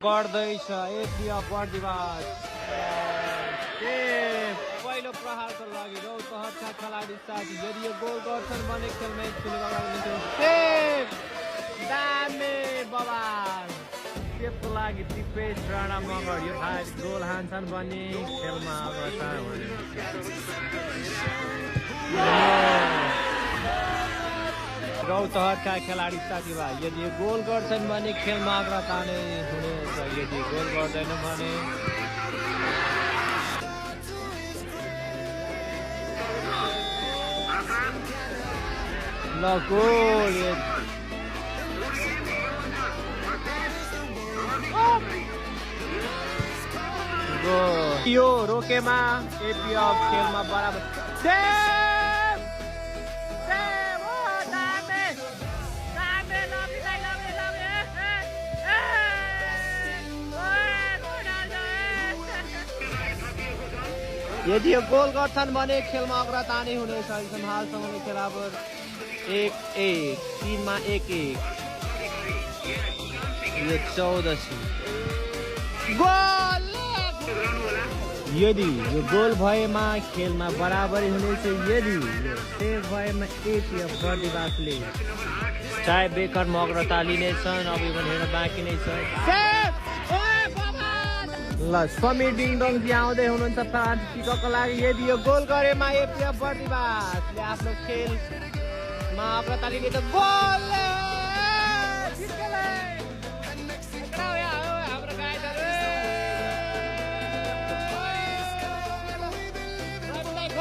गर्दैछ एपिएफ बर्दिवास पहिलो प्रहारको लागि रौतहटका खेलाडी साथी यदि यो गोल गर्छन् भने खेलमै दामे बबाल त्यसको लागि दिपेश राणा मगर यो गोल हान्छन् भने खेलमा अग्रता हुने रौतहटका खेलाडी साथीभाइ यदि यो गोल गर्छन् भने खेलमा अग्रता नै हुनेछ यदि गोल गर्दैन भने ल गोल यो रोकेमा एपिएफ खेलमा बराबर यदि यो गोल गर्छन् भने खेलमा अग्रता नै हुनेछ हालसम्म खेलाबर 1-1 3मा 1-1 यो 14 गोल यदि यो गोल भएमा खेलमा बराबरी हुनेछ यदि यो सेभ भएमा एपिएफ बर्दिवासले चाहे बेकरमा अग्रता लिनेछन् अब यो हेर्न बाँकी नै छ ल समीर डिङडोङ जी आउँदै हुनुहुन्छ फ्रान्स टिकको लागि यदि यो गोल गरेमा एपिएफ बर्दिवासले आफ्नो खेलमा अग्रता लिने त गोल